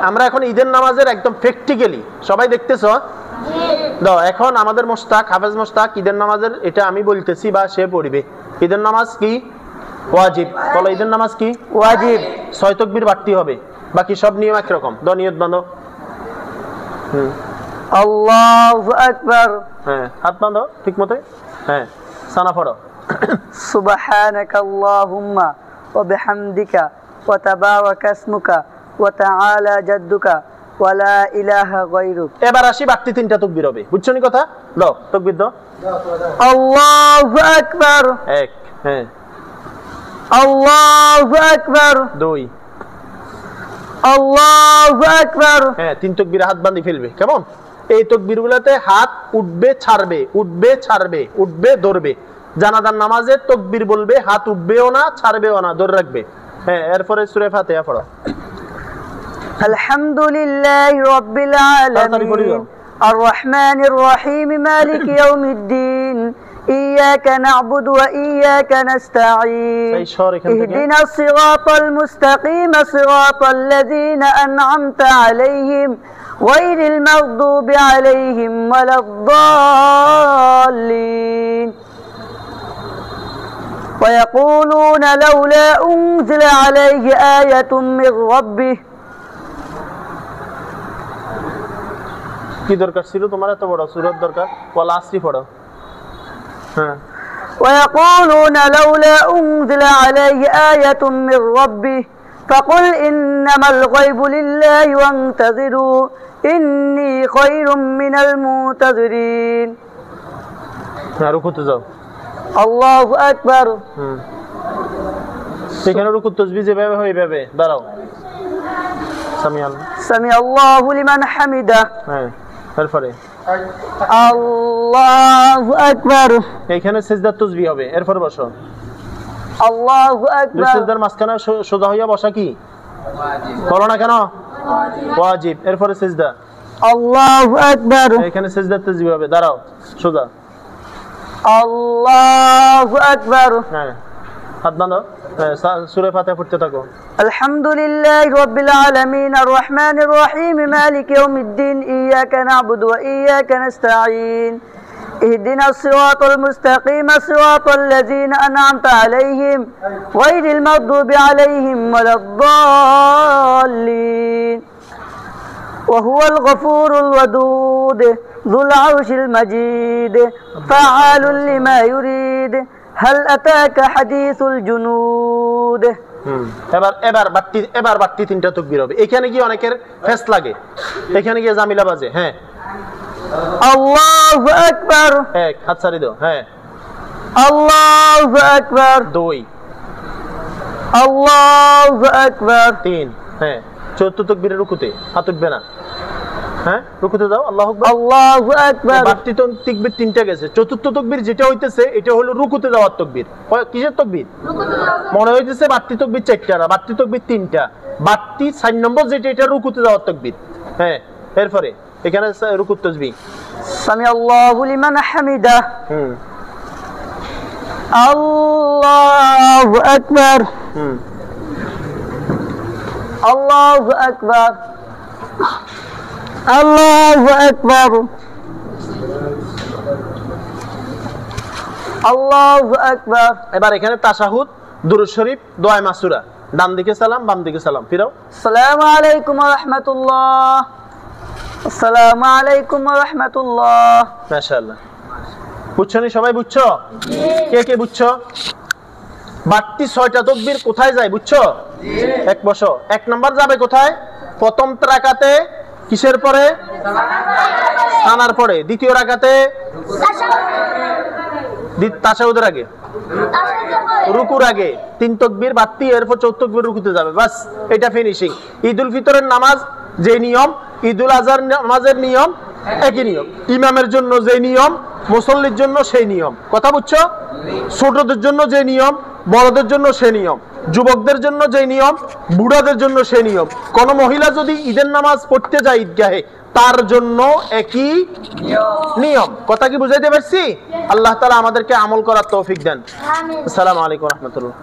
আমরা এখন ঈদের নামাজের একদম প্র্যাকটিক্যালি সবাই দেখতেছো দাও। এখন আমাদের মোস্তাক হাফেজ মোস্তাক ঈদের নামাজের এটা আমি বলতেছি বা সে পড়বে। ঈদের নামাজ কি? ওয়াজিব। বলো ঈদের নামাজ কি? ওয়াজিব। 6 তাকবীর বাড়তি হবে, বাকি সব নিয়ম একরকম। দাও নিয়ত বাঁধো। আল্লাহু আকবার। হ্যাঁ, হাত বাঁধো ঠিক মতো। হ্যাঁ, সানা পড়ো। সুবহানাকা আল্লাহুম্মা ওয়া বিহামদিকা ওয়া তাবারাকা ইসমুকা ওয়া তাআলা জাদ্দুকা ওয়া লা ইলাহা গায়রুক। এবার আসি বাড়তি 3টা তাকবীর হবে, বুঝছো নি কথা? দাও তাকবীর দাও। আল্লাহু আকবার। 1, হ্যাঁ। আল্লাহু আকবার। 2, আল্লাহু আকবার। হ্যাঁ। 3 তাকবীরে হাত বাঁধি ফেলবে, কেমন? এই তাকবীরগুলোতে হাত উঠবে ছাড়বে, উঠবে ছাড়বে, উঠবে ধরবে। জানাজার নামাজে তাকবীর বলবে, হাত উঠবেও না ছাড়বেও না, ধরে রাখবে। হ্যাঁ, এরপরে সূরা ফাতিহা পড়ো। আলহামদুলিল্লাহি রাব্বিল আলামিন আর রহমানির রহিম মালিকি ইয়াউমিদ্দিন ইয়্যাকা না'বুদু ওয়া ইয়্যাকা নাস্তাঈন ইহদিনাস সিরাতাল মুস্তাকিম সিরাতাল লাযীনা আন'আমতা আলাইহিম গায়রিল মাগদুবি আলাইহিম ওয়ালাদ-দাল্লিন ويقولون لولا أنزل عليه آية من ربه। কি দরকার ছিল তোমার এত বড় সূরার দরকার? ওয়াল আসরি পড়ো। হ্যাঁ। ويقولون لولا أنزل عليه آية من ربه فقل إنما الغيب لله وانتظروا إني خير من المنتظرين। রুকুতে যাও। আল্লাহু আকবার। সেখানে রুকু তাসবিহ যেভাবে হয় এইভাবে দাঁড়াও। সামি আল্লাহু লিমান হামিদা। হ্যাঁ, এরপরে আল্লাহু আকবার। এইখানে সিজদার তাসবিহ হবে, এরপর বসো। আল্লাহু আকবার। সিজদার মাঝখানে সোজা হইয়া বসা কি করো না কেন? ওয়াজিব। এরপরে সিজদা। আল্লাহু আকবার। এইখানে সিজদার তাসবিহ হবে, দাঁড়াও সোজা। আল্লাহু আকবার। হ্যাঁ, হাত বাঁধো। সূরা ফাতিহা পড়তে থাকো। আলহামদুলিল্লাহি রাব্বিল আলামিন আর রহমানির রহিম মালিকি ইয়াউমিদ্দিন ইয়্যাকা না'বুদু ওয়া ইয়্যাকা নাস্তাঈন ইহদিনাস সিরাতাল মুস্তাকিম সিরাতাল লাযীনা আন'আমতা আলাইহিম গায়রিল মাগদুবি আলাইহিম ওয়ালাদ-দাল্লিন وهو الغفور الودود ذو العرش المجيد فعال لما يريد هل أتاك حديث الجنود। এবার বাড়তি 3টা তাকবীর হবে। এখানে কি অনেকের ফেস লাগে, এখানে গিয়ে জামিলা বাজে। হ্যাঁ, আল্লাহু আকবার। 1, হাত ছাড়ি দাও। হ্যাঁ, আল্লাহু আকবার। 2, আল্লাহু আকবার। 3, হ্যাঁ। 4 তাকবীরে রুকুতে হাত উঠবে না। হ্যাঁ, রুকুতে যাও। আল্লাহু আকবার। আল্লাহু আকবার। বাড়তি তাকবীর 3টা গেছে। 4র্থ তাকবীর যেটা হইতেছে এটা হলো রুকুতে যাওয়ার তাকবীর। কিসের তাকবীর? মনে হইতেছে বাড়তি তাকবীর 4টা না, বাড়তি তাকবীর 3টা। বাড়তি 4 নম্বর যেটা এটা রুকুতে যাওয়ার তাকবীর। হ্যাঁ, এরপরে এখানে রুকুত তাসবিহ। সামি আল্লাহু লিমান হামিদা। আল্লাহু আকবার। আল্লাহু আকবার। আল্লাহু আকবার। আল্লাহু আকবার। এবার এখানে তাশাহুদ, দুরূদ শরীফ, দোয়া মাসুরা। ডান দিকে সালাম, বাম দিকে সালাম। ফিরাও। আসসালামু আলাইকুম ওয়া রাহমাতুল্লাহ। আসসালামু আলাইকুম ওয়া রাহমাতুল্লাহ। মাশাআল্লাহ। বুঝছো নি সবাই? বুঝছো? কে কে বুঝছো? বাড়তি 6টা তাকবীর কোথায় যায় বুঝছো? এক বসো। 1 নাম্বার যাবে কোথায়? প্রথম রাকাতে কিসের পরে? সানার পরে। দ্বিতীয় রাকাতে তাশাহুদের আগে, রুকুর আগে 3 তাকবীর বাড়তি, এরপর 4 তাকবীর রুকুতে যাবে। বাস, এটা ফিনিশিং। ঈদুল ফিতরের নামাজ যে নিয়ম, ঈদুল আজহার নামাজের নিয়ম একই নিয়ম। ইমামের জন্য যে নিয়ম, মুসল্লির জন্য সেই নিয়ম। কথা বুঝছো? ছোটদের জন্য যে নিয়ম, বড়দের জন্য সে নিয়ম। যুবকদের জন্য যে নিয়ম, বুড়াদের জন্য সে নিয়ম। কোন মহিলা যদি ঈদের নামাজ পড়তে যায় ঈদগাহে, তার জন্য একই নিয়ম। কথা কি বুঝাইতে পারছি? আল্লাহ তাআলা আমাদেরকে আমল করার তৌফিক দেন। আসসালামু আলাইকুম ওয়া রাহমাতুল্লাহ।